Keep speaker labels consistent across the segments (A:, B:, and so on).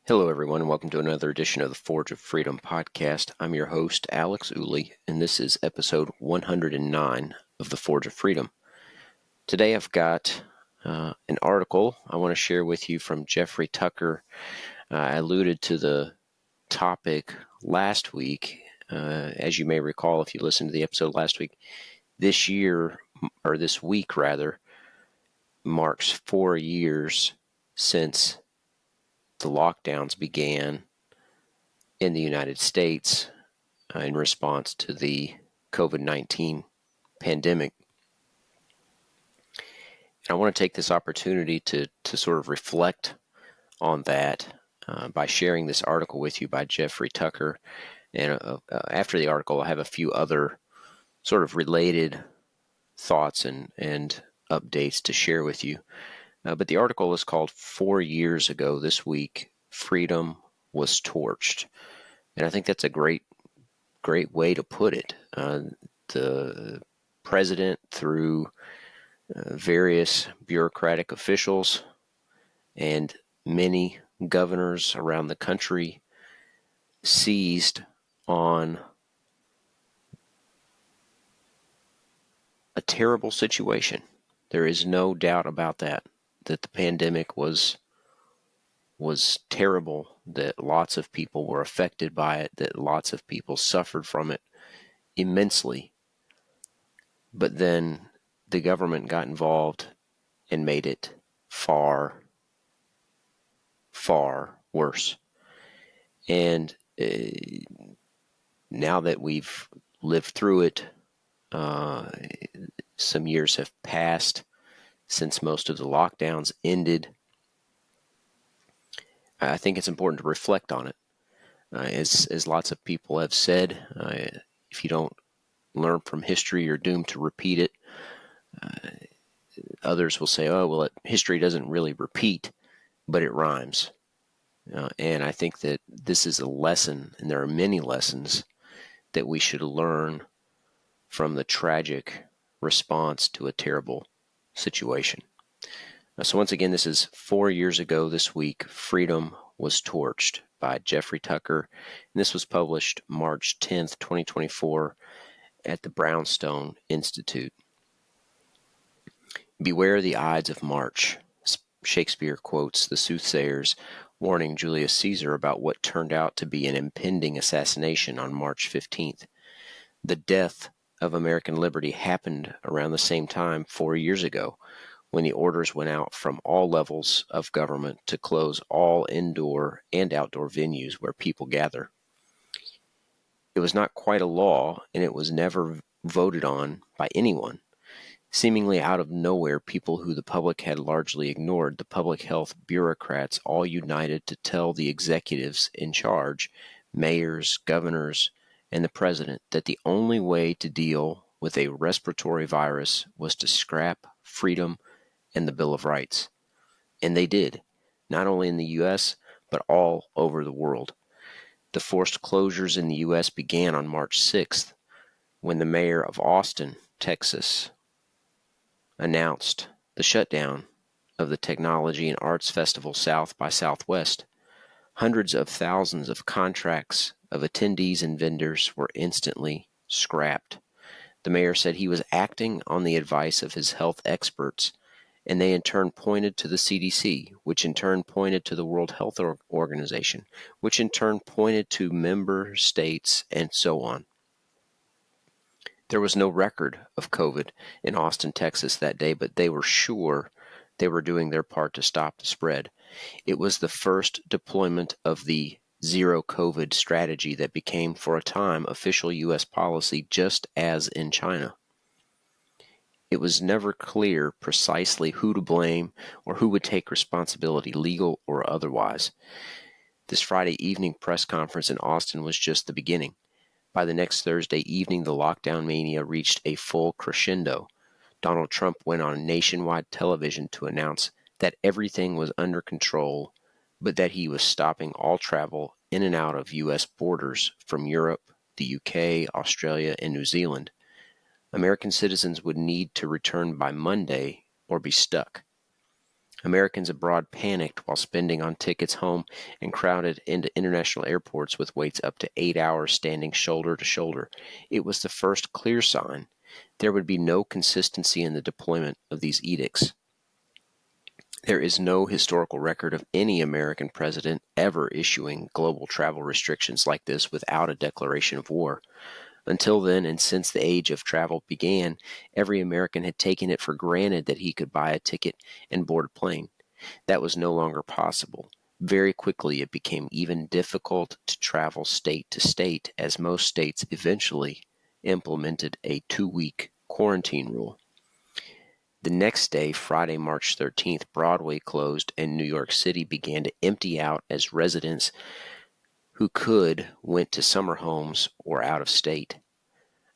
A: Hello, everyone, and welcome to another edition of the Forge of Freedom podcast. I'm your host, Alex Uli, and this is episode 109 of the Forge of Freedom. Today, I've got an article I want to share with you from Jeffrey Tucker. I alluded to the topic last week. As you may recall, if you listened to the episode last week, this week, marks 4 years since the lockdowns began in the United States in response to the COVID-19 pandemic. And I want to take this opportunity to sort of reflect on that by sharing this article with you by Jeffrey Tucker. And after the article, I'll have a few other sort of related thoughts and updates to share with you. But the article is called 4 Years Ago This Week, Freedom Was Torched. And I think that's a great way to put it. The president, through various bureaucratic officials and many governors around the country, seized on a terrible situation. There is no doubt about that the pandemic was terrible, that lots of people were affected by it, that lots of people suffered from it immensely. But then the government got involved and made it far, far worse. And now that we've lived through it, some years have passed since most of the lockdowns ended. I think it's important to reflect on it. As lots of people have said, if you don't learn from history, you're doomed to repeat it. Others will say, oh, well, history doesn't really repeat, but it rhymes. And I think that this is a lesson, and there are many lessons that we should learn from the tragic response to a terrible situation. So once again, this is 4 years ago this week, Freedom Was Torched by Jeffrey Tucker. And this was published March 10th, 2024 at the Brownstone Institute. Beware the Ides of March. Shakespeare quotes the soothsayers warning Julius Caesar about what turned out to be an impending assassination on March 15th. The death of American liberty happened around the same time 4 years ago, when the orders went out from all levels of government to close all indoor and outdoor venues where people gather. It was not quite a law, and it was never voted on by anyone. Seemingly out of nowhere, people who the public had largely ignored, the public health bureaucrats, all united to tell the executives in charge, mayors, governors, and the president, that the only way to deal with a respiratory virus was to scrap freedom and the Bill of Rights. And they did, not only in the U.S., but all over the world. The forced closures in the U.S. began on March 6th, when the mayor of Austin, Texas, announced the shutdown of the Technology and Arts Festival South by Southwest. Hundreds of thousands of contracts of attendees and vendors were instantly scrapped. The mayor said he was acting on the advice of his health experts, and they in turn pointed to the CDC, which in turn pointed to the World Health Organization, which in turn pointed to member states, and so on. There was no record of COVID in Austin, Texas that day, but they were sure they were doing their part to stop the spread. It was the first deployment of the zero COVID strategy that became, for a time, official U.S. policy, just as in China. It was never clear precisely who to blame or who would take responsibility, legal or otherwise. This Friday evening press conference in Austin was just the beginning. By the next Thursday evening, the lockdown mania reached a full crescendo. Donald Trump went on nationwide television to announce that everything was under control, but that he was stopping all travel in and out of U.S. borders from Europe, the U.K., Australia, and New Zealand. American citizens would need to return by Monday or be stuck. Americans abroad panicked while spending on tickets home and crowded into international airports with waits up to 8 hours standing shoulder to shoulder. It was the first clear sign there would be no consistency in the deployment of these edicts. There is no historical record of any American president ever issuing global travel restrictions like this without a declaration of war. Until then, and since the age of travel began, every American had taken it for granted that he could buy a ticket and board a plane. That was no longer possible. Very quickly, it became even difficult to travel state to state, as most states eventually implemented a 2-week quarantine rule. The next day, Friday, March 13th, Broadway closed and New York City began to empty out as residents who could went to summer homes or out of state.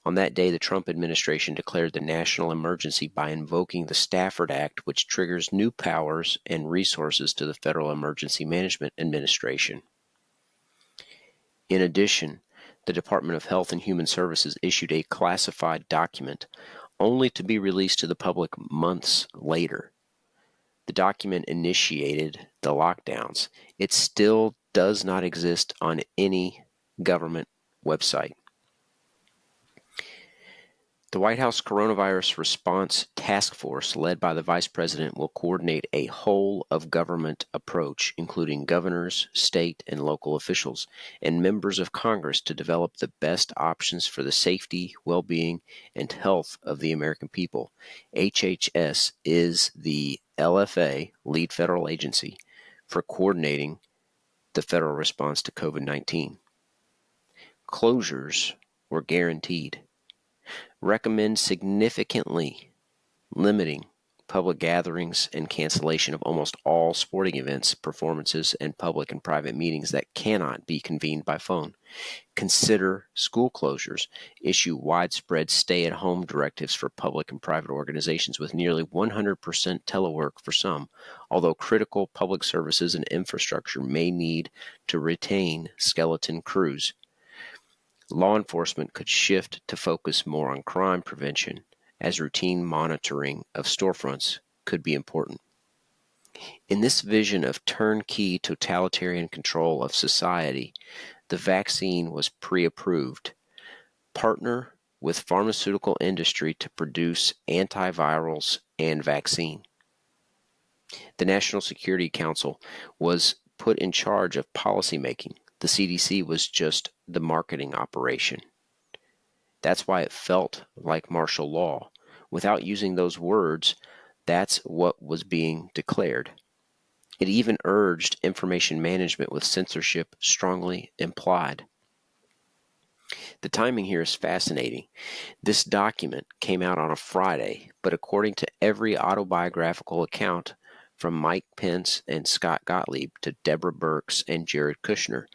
A: On that day, the Trump administration declared the national emergency by invoking the Stafford Act, which triggers new powers and resources to the Federal Emergency Management Administration. In addition, the Department of Health and Human Services issued a classified document only to be released to the public months later. The document initiated the lockdowns. It still does not exist on any government website. The White House Coronavirus Response Task Force, led by the Vice President, will coordinate a whole-of-government approach, including governors, state and local officials, and members of Congress to develop the best options for the safety, well-being, and health of the American people. HHS is the LFA, lead federal agency, for coordinating the federal response to COVID-19. Closures were guaranteed. Recommend significantly limiting public gatherings and cancellation of almost all sporting events, performances, and public and private meetings that cannot be convened by phone. Consider school closures. Issue widespread stay-at-home directives for public and private organizations with nearly 100% telework for some, although critical public services and infrastructure may need to retain skeleton crews. Law enforcement could shift to focus more on crime prevention, as routine monitoring of storefronts could be important. In this vision of turnkey totalitarian control of society, the vaccine was pre-approved. Partner with pharmaceutical industry to produce antivirals and vaccine. The National Security Council was put in charge of policymaking. The CDC was just the marketing operation. That's why it felt like martial law. Without using those words, that's what was being declared. It even urged information management with censorship strongly implied. The timing here is fascinating. This document came out on a Friday, but according to every autobiographical account, from Mike Pence and Scott Gottlieb to Deborah Birx and Jared Kushner,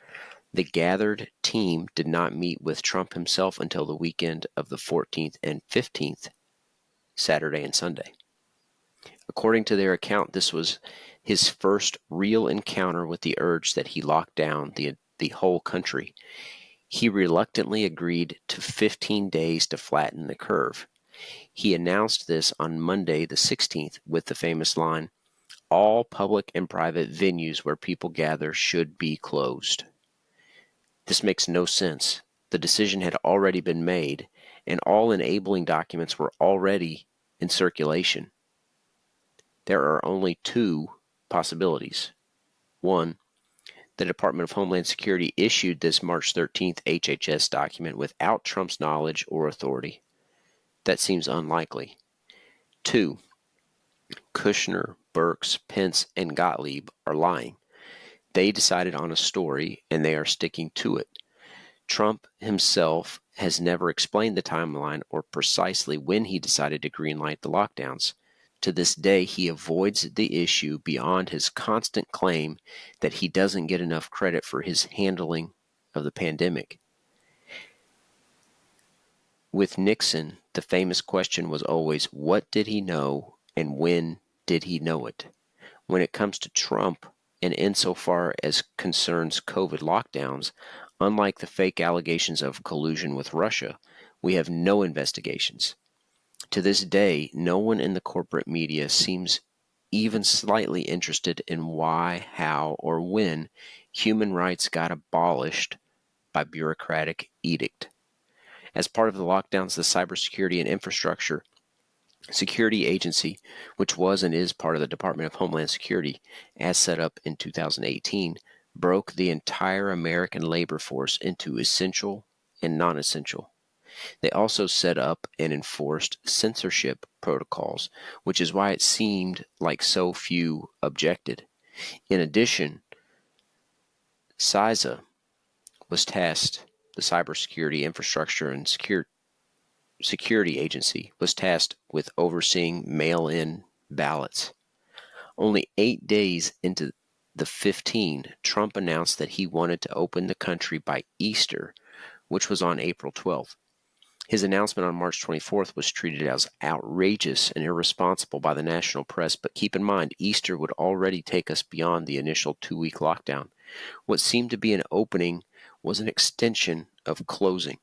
A: the gathered team did not meet with Trump himself until the weekend of the 14th and 15th, Saturday and Sunday. According to their account, this was his first real encounter with the urge that he locked down the whole country. He reluctantly agreed to 15 days to flatten the curve. He announced this on Monday the 16th with the famous line, "All public and private venues where people gather should be closed." This makes no sense. The decision had already been made, and all enabling documents were already in circulation. There are only two possibilities. One, the Department of Homeland Security issued this March 13th HHS document without Trump's knowledge or authority. That seems unlikely. Two, Kushner, Birx, Pence, and Gottlieb are lying. They decided on a story, and they are sticking to it. Trump himself has never explained the timeline or precisely when he decided to greenlight the lockdowns. To this day, he avoids the issue beyond his constant claim that he doesn't get enough credit for his handling of the pandemic. With Nixon, the famous question was always, what did he know and when did he know it? When it comes to Trump, and insofar as concerns COVID lockdowns, unlike the fake allegations of collusion with Russia, we have no investigations. To this day, no one in the corporate media seems even slightly interested in why, how, or when human rights got abolished by bureaucratic edict. As part of the lockdowns, the Cybersecurity and Infrastructure Security Agency, which was and is part of the Department of Homeland Security, as set up in 2018, broke the entire American labor force into essential and non-essential. They also set up and enforced censorship protocols, which is why it seemed like so few objected. In addition, CISA was tasked, the Cybersecurity Infrastructure and Security Agency was tasked with overseeing mail-in ballots. Only 8 days into the 15, Trump announced that he wanted to open the country by Easter, which was on April 12th. His announcement on March 24th was treated as outrageous and irresponsible by the national press, but keep in mind, Easter would already take us beyond the initial 2-week lockdown. What seemed to be an opening was an extension of closing.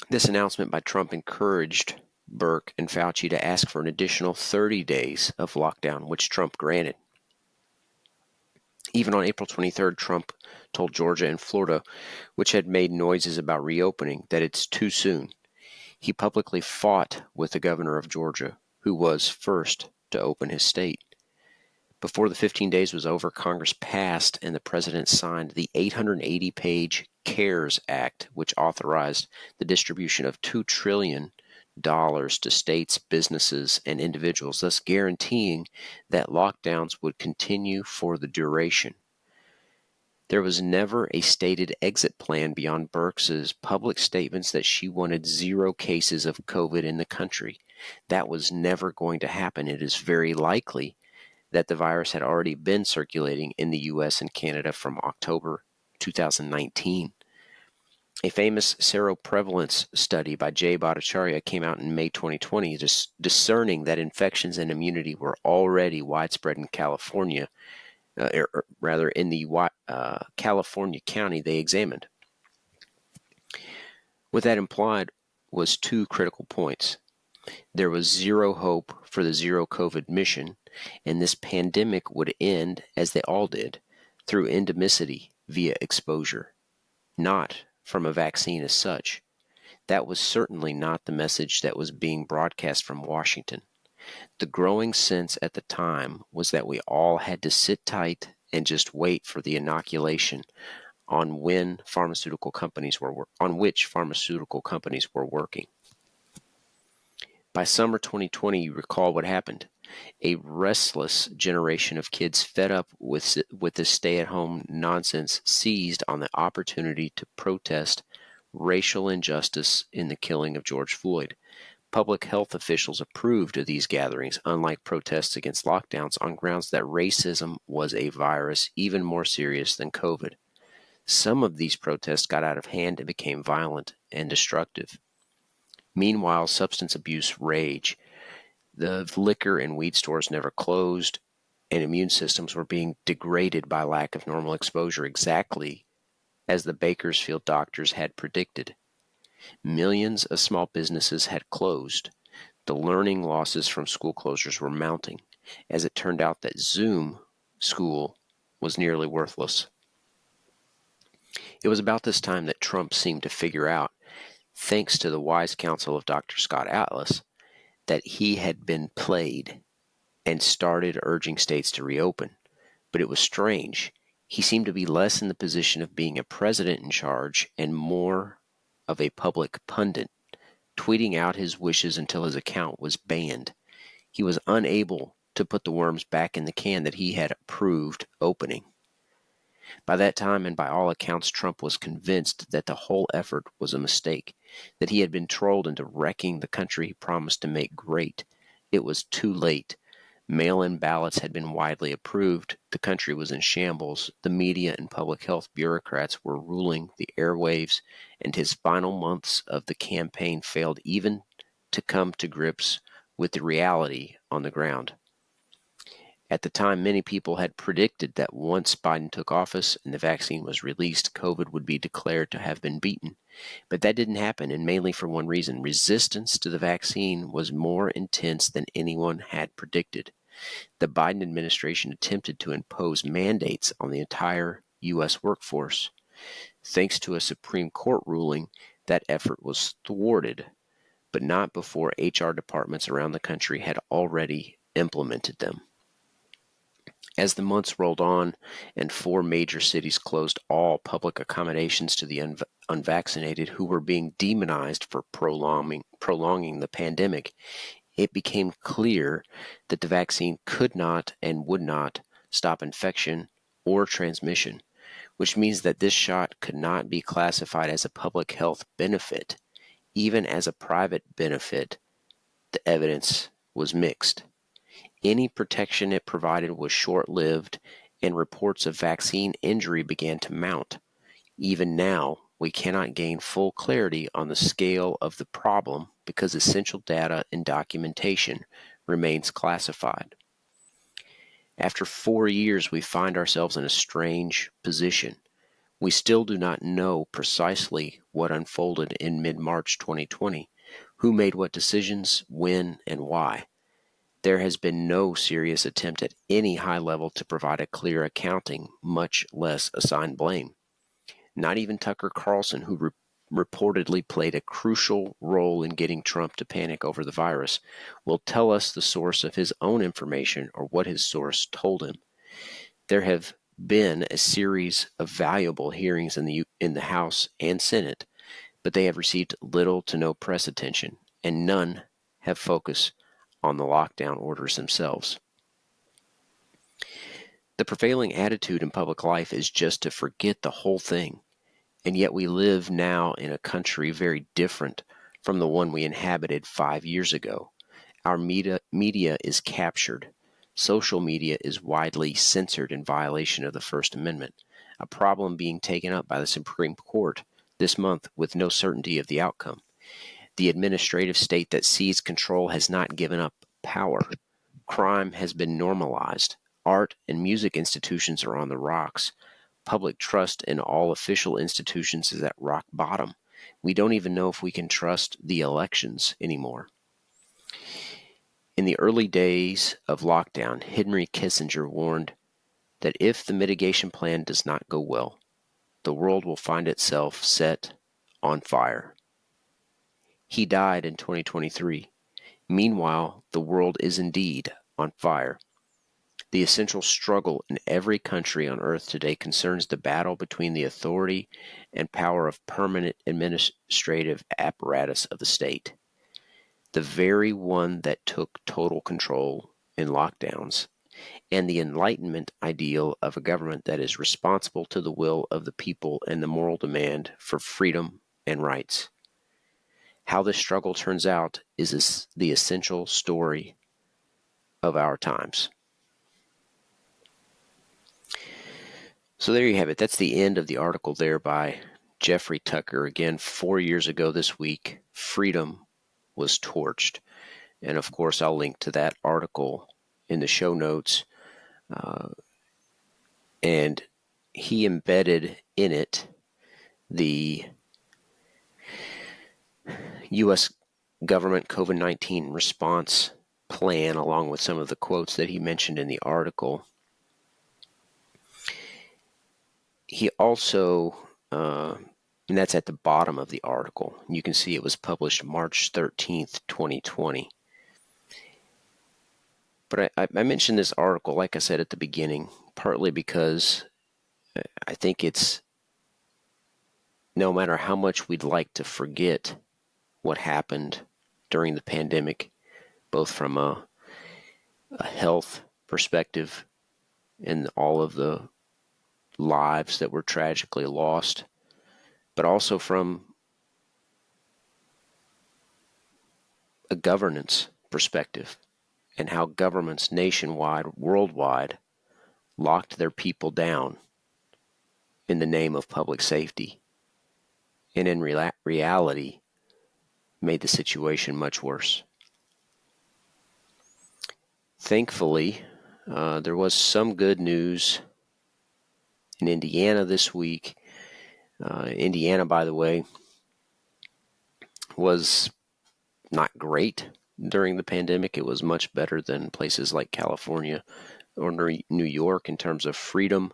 A: This announcement by Trump encouraged Burke and Fauci to ask for an additional 30 days of lockdown, which Trump granted. Even on April 23rd, Trump told Georgia and Florida, which had made noises about reopening, that it's too soon. He publicly fought with the governor of Georgia, who was first to open his state. Before the 15 days was over, Congress passed and the president signed the 880-page CARES Act, which authorized the distribution of $2 trillion to states, businesses, and individuals, thus guaranteeing that lockdowns would continue for the duration. There was never a stated exit plan beyond Birx's public statements that she wanted 0 cases of COVID in the country. That was never going to happen. It is very likely that the virus had already been circulating in the U.S. and Canada from October 2019. A famous seroprevalence study by Jay Bhattacharya came out in May 2020, discerning that infections and immunity were already widespread in California, in the California county they examined. What that implied was 2 critical points. There was 0 hope for the zero COVID mission, and this pandemic would end, as they all did, through endemicity via exposure, not from a vaccine as such. That was certainly not the message that was being broadcast from Washington. The growing sense at the time was that we all had to sit tight and just wait for the inoculation on which pharmaceutical companies were working. By summer 2020, you recall what happened. A restless generation of kids fed up with this stay-at-home nonsense seized on the opportunity to protest racial injustice in the killing of George Floyd. Public health officials approved of these gatherings, unlike protests against lockdowns, on grounds that racism was a virus even more serious than COVID. Some of these protests got out of hand and became violent and destructive. Meanwhile, substance abuse raged. The liquor and weed stores never closed, and immune systems were being degraded by lack of normal exposure, exactly as the Bakersfield doctors had predicted. Millions of small businesses had closed. The learning losses from school closures were mounting, as it turned out that Zoom school was nearly worthless. It was about this time that Trump seemed to figure out, thanks to the wise counsel of Dr. Scott Atlas, that he had been played and started urging states to reopen. But it was strange. He seemed to be less in the position of being a president in charge and more of a public pundit, tweeting out his wishes until his account was banned. He was unable to put the worms back in the can that he had approved opening. By that time, and by all accounts, Trump was convinced that the whole effort was a mistake, that he had been trolled into wrecking the country he promised to make great. It was too late. Mail-in ballots had been widely approved. The country was in shambles. The media and public health bureaucrats were ruling the airwaves, and his final months of the campaign failed even to come to grips with the reality on the ground. At the time, many people had predicted that once Biden took office and the vaccine was released, COVID would be declared to have been beaten. But that didn't happen, and mainly for one reason. Resistance to the vaccine was more intense than anyone had predicted. The Biden administration attempted to impose mandates on the entire U.S. workforce. Thanks to a Supreme Court ruling, that effort was thwarted, but not before HR departments around the country had already implemented them. As the months rolled on and 4 major cities closed all public accommodations to the unvaccinated who were being demonized for prolonging the pandemic, it became clear that the vaccine could not and would not stop infection or transmission, which means that this shot could not be classified as a public health benefit. Even as a private benefit, the evidence was mixed. Any protection it provided was short-lived, and reports of vaccine injury began to mount. Even now, we cannot gain full clarity on the scale of the problem because essential data and documentation remains classified. After 4 years, we find ourselves in a strange position. We still do not know precisely what unfolded in mid-March 2020, who made what decisions, when, and why. There has been no serious attempt at any high level to provide a clear accounting, much less assign blame. Not even Tucker Carlson, who reportedly played a crucial role in getting Trump to panic over the virus, will tell us the source of his own information or what his source told him. There have been a series of valuable hearings in the House and Senate, but they have received little to no press attention, and none have focused on the lockdown orders themselves. The prevailing attitude in public life is just to forget the whole thing, and yet we live now in a country very different from the one we inhabited 5 years ago. Our media is captured. Social media is widely censored in violation of the First Amendment, a problem being taken up by the Supreme Court this month with no certainty of the outcome. The administrative state that seized control has not given up power. Crime has been normalized. Art and music institutions are on the rocks. Public trust in all official institutions is at rock bottom. We don't even know if we can trust the elections anymore. In the early days of lockdown, Henry Kissinger warned that if the mitigation plan does not go well, the world will find itself set on fire. He died in 2023. Meanwhile, the world is indeed on fire. The essential struggle in every country on earth today concerns the battle between the authority and power of permanent administrative apparatus of the state, the very one that took total control in lockdowns, and the Enlightenment ideal of a government that is responsible to the will of the people and the moral demand for freedom and rights. How this struggle turns out is the essential story of our times. So there you have it. That's the end of the article there by Jeffrey Tucker. Again, 4 years ago this week, freedom was torched. And of course, I'll link to that article in the show notes. And he embedded in it the U.S. government COVID-19 response plan, along with some of the quotes that he mentioned in the article. He also, and that's at the bottom of the article, you can see it was published March 13th, 2020. But I mentioned this article, like I said at the beginning, partly because I think it's, no matter how much we'd like to forget what happened during the pandemic, both from a health perspective and all of the lives that were tragically lost, but also from a governance perspective and how governments nationwide, worldwide, locked their people down in the name of public safety, and in reality made the situation much worse. Thankfully, There was some good news in Indiana this week. Indiana, by the way, was not great during the pandemic. It was much better than places like California or New York in terms of freedom.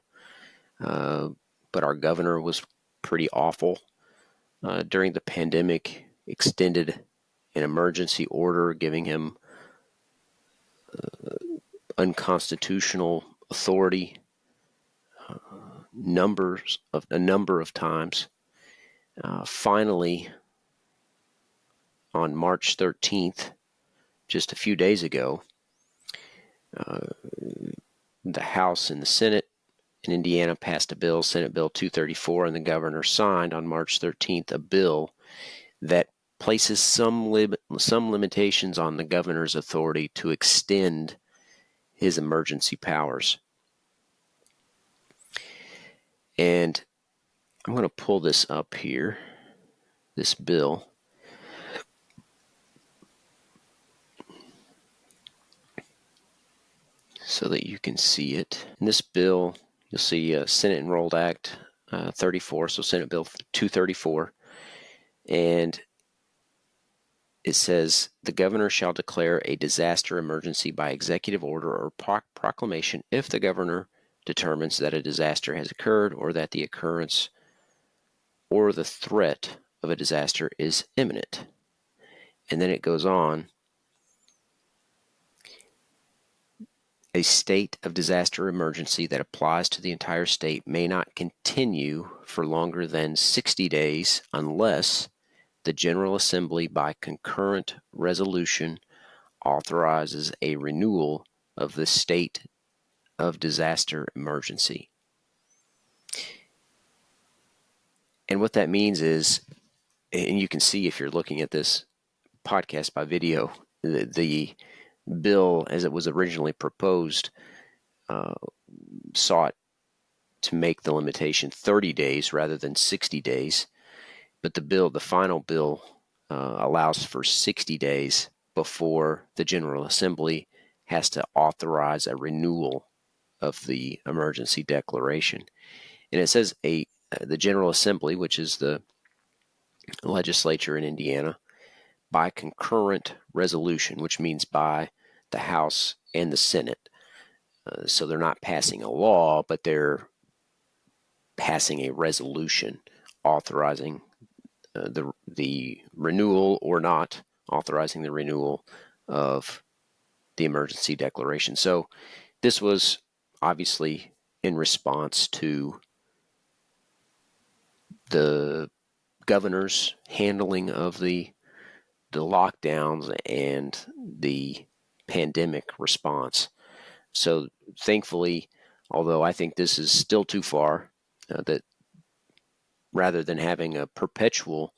A: But our governor was pretty awful during the pandemic, extended an emergency order giving him unconstitutional authority a number of times. Finally, on March 13th, just a few days ago, the House and the Senate in Indiana passed a bill, Senate Bill 234, and the governor signed on March 13th a bill that places some limitations on the governor's authority to extend his emergency powers. And I'm going to pull this up here, this bill. So that you can see it. In this bill, you'll see Senate Enrolled Act 34, so Senate Bill 234. And it says, the governor shall declare a disaster emergency by executive order or proclamation if the governor determines that a disaster has occurred or that the occurrence or the threat of a disaster is imminent. And then it goes on. A state of disaster emergency that applies to the entire state may not continue for longer than 60 days unless the General Assembly, by concurrent resolution, authorizes a renewal of the state of disaster emergency. And what that means is, and you can see if you're looking at this podcast by video, the bill as it was originally proposed sought to make the limitation 30 days rather than 60 days. But the final bill, allows for 60 days before the General Assembly has to authorize a renewal of the emergency declaration. And it says the General Assembly, which is the legislature in Indiana, by concurrent resolution, which means by the House and the Senate. So they're not passing a law, but they're passing a resolution authorizing the renewal or not authorizing the renewal of the emergency declaration. So this was obviously in response to the governor's handling of the lockdowns and the pandemic response. So thankfully, although I think this is still too far, that rather than having a perpetual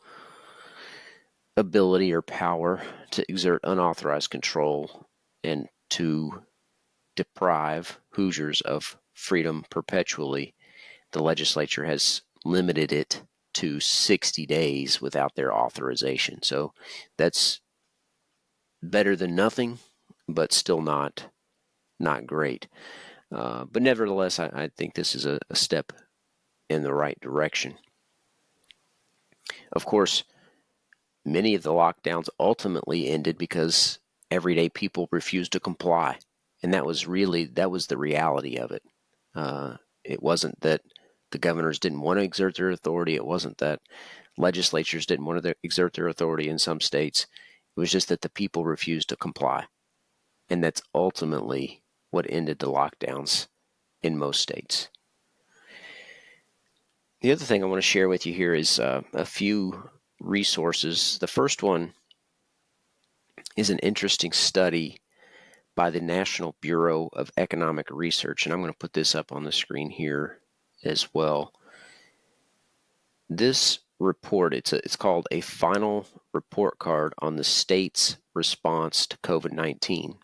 A: ability or power to exert unauthorized control and to deprive Hoosiers of freedom perpetually, the legislature has limited it to 60 days without their authorization. So that's better than nothing, but still not great. But nevertheless, I think this is a step in the right direction. Of course, many of the lockdowns ultimately ended because everyday people refused to comply. And that was the reality of it. It wasn't that the governors didn't want to exert their authority. It wasn't that legislatures didn't want to exert their authority in some states. It was just that the people refused to comply. And that's ultimately what ended the lockdowns in most states. The other thing I want to share with you here is a few resources. The first one is an interesting study by the National Bureau of Economic Research, and I'm going to put this up on the screen here as well. This report, it's called a final report card on the state's response to COVID-19.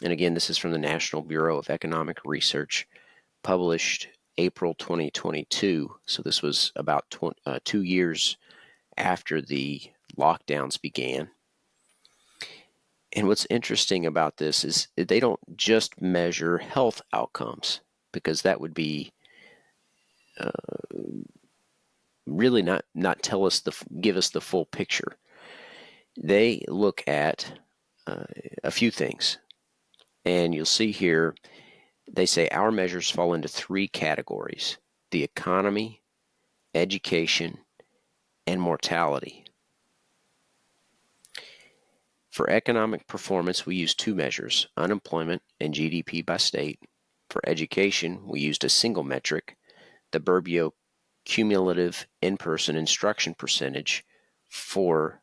A: And again, this is from the National Bureau of Economic Research, published April 2022. So this was about 2 years after the lockdowns began. And what's interesting about this is they don't just measure health outcomes, because that would be really not give us the full picture. They look at a few things, and you'll see here they say our measures fall into three categories: the economy, education, and mortality. For economic performance, we used two measures: unemployment and GDP by state. For education, we used a single metric, the Burbio cumulative in-person instruction percentage for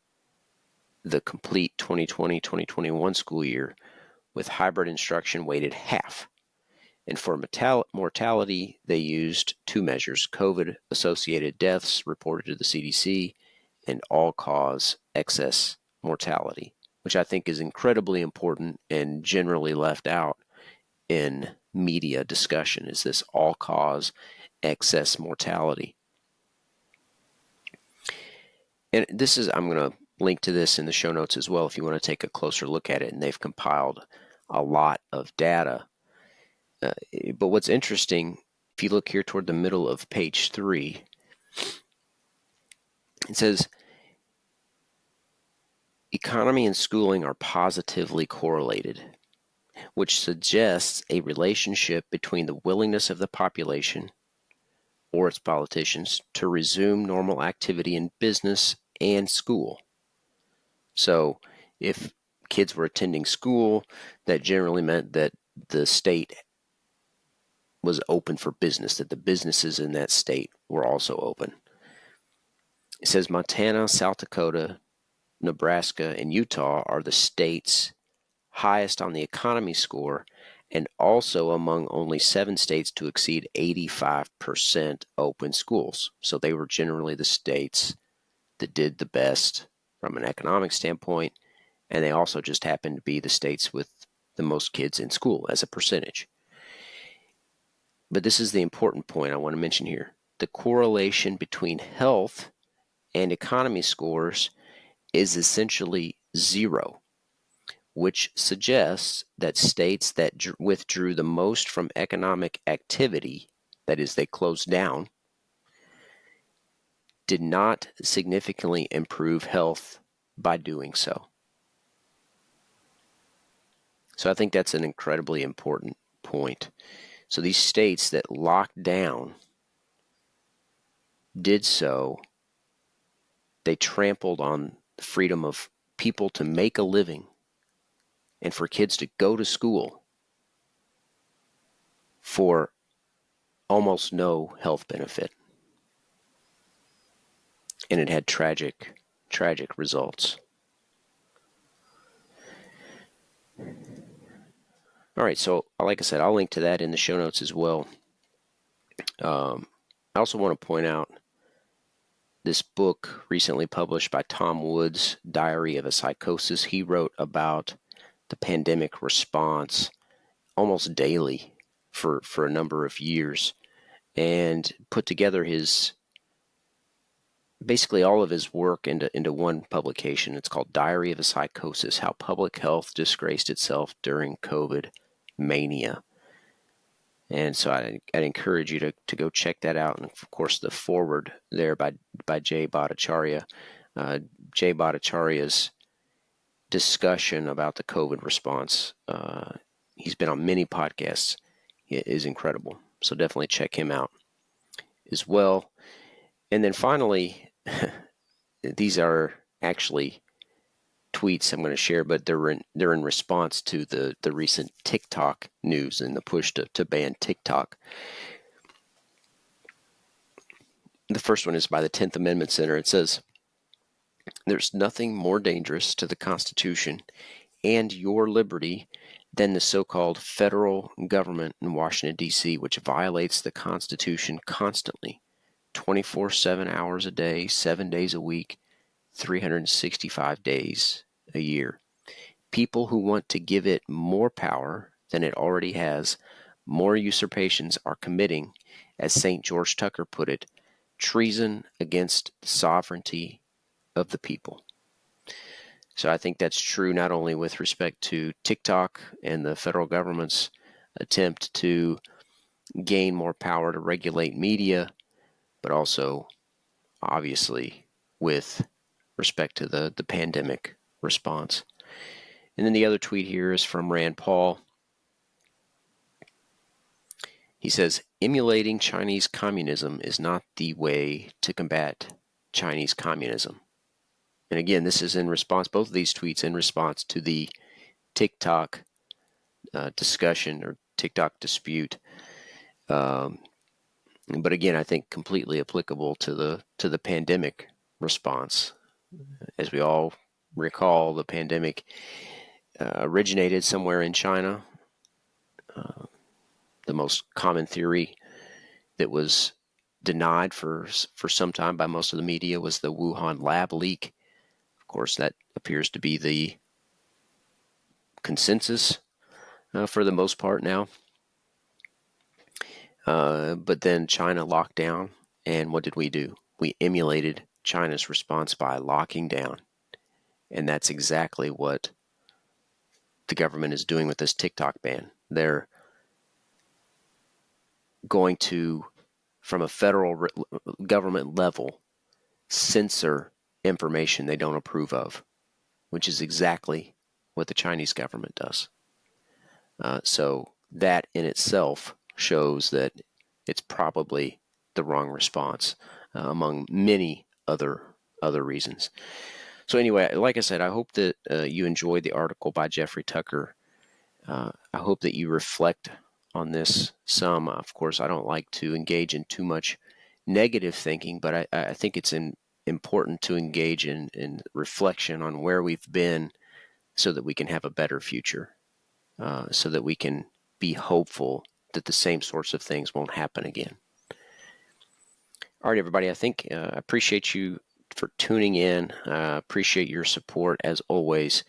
A: the complete 2020-2021 school year, with hybrid instruction weighted half. And for mortality, they used two measures: COVID-associated deaths reported to the CDC and all-cause excess mortality, which I think is incredibly important and generally left out in media discussion, is this all-cause excess mortality. And this is, I'm going to link to this in the show notes as well if you want to take a closer look at it, and they've compiled a lot of data. But what's interesting, if you look here toward the middle of page 3, it says, economy and schooling are positively correlated, which suggests a relationship between the willingness of the population or its politicians to resume normal activity in business and school. So if kids were attending school, that generally meant that the state was open for business, that the businesses in that state were also open. It says Montana, South Dakota, Nebraska, and Utah are the states highest on the economy score, and also among only 7 states to exceed 85% open schools. So they were generally the states that did the best from an economic standpoint, and they also just happened to be the states with the most kids in school as a percentage. But this is the important point I want to mention here. The correlation between health and economy scores is essentially zero, which suggests that states that withdrew the most from economic activity, that is, they closed down, did not significantly improve health by doing so. So I think that's an incredibly important point. So these states that locked down did so, they trampled on the freedom of people to make a living and for kids to go to school for almost no health benefit. And it had tragic results. All right, so like I said, I'll link to that in the show notes as well. I also want to point out this book recently published by Tom Woods, Diary of a Psychosis. He wrote about the pandemic response almost daily for a number of years, and put together basically all of his work into one publication. It's called Diary of a Psychosis: How Public Health Disgraced Itself During COVID Mania. And so I'd encourage you to go check that out. And of course, the foreword there by Jay Bhattacharya. Jay Bhattacharya's discussion about the COVID response, he's been on many podcasts, is incredible. So definitely check him out as well. And then finally, these are actually tweets I'm going to share, but they're in response to the recent TikTok news and the push to ban TikTok. The first one is by the 10th Amendment Center. It says, "There's nothing more dangerous to the Constitution and your liberty than the so-called federal government in Washington, D.C., which violates the Constitution constantly, 24/7 hours a day, 7 days a week, 365 days a year. People who want to give it more power than it already has, more usurpations, are committing, as St. George Tucker put it, treason against the sovereignty of the people." So I think that's true not only with respect to TikTok and the federal government's attempt to gain more power to regulate media, but also obviously with respect to the pandemic response. And then the other tweet here is from Rand Paul. He says, emulating Chinese communism is not the way to combat Chinese communism. And again, this is in response, both of these tweets in response to the TikTok discussion or TikTok dispute. But again, I think completely applicable to the pandemic response. As we all recall, the pandemic originated somewhere in China. The most common theory that was denied for some time by most of the media was the Wuhan lab leak. Of course, that appears to be the consensus for the most part now. But then China locked down, and what did we do? We emulated China's response by locking down. And that's exactly what the government is doing with this TikTok ban. They're going to, from a federal government level, censor information they don't approve of, which is exactly what the Chinese government does. So that in itself shows that it's probably the wrong response, among many other reasons. So anyway, like I said, I hope that you enjoyed the article by Jeffrey Tucker. I hope that you reflect on this some. Of course, I don't like to engage in too much negative thinking, but I think it's important to engage in reflection on where we've been so that we can have a better future, so that we can be hopeful that the same sorts of things won't happen again. All right, everybody, I think I appreciate you for tuning in. Appreciate your support as always.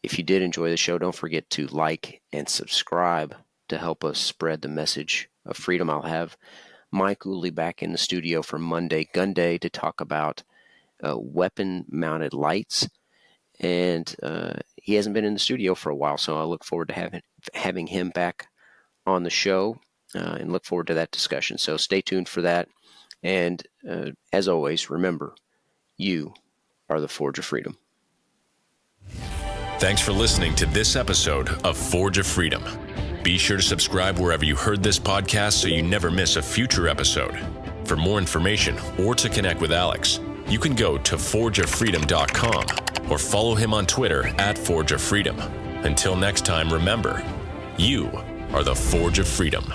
A: If you did enjoy the show, don't forget to like and subscribe to help us spread the message of freedom. I'll have Mike Uli back in the studio for Monday Gun Day to talk about weapon-mounted lights. And he hasn't been in the studio for a while, so I look forward to having him back on the show and look forward to that discussion. So stay tuned for that. And as always, remember, you are the Forge of Freedom.
B: Thanks for listening to this episode of Forge of Freedom. Be sure to subscribe wherever you heard this podcast so you never miss a future episode. For more information or to connect with Alex, you can go to forgeoffreedom.com or follow him on Twitter @ForgeOfFreedom. Until next time, remember, you are the Forge of Freedom.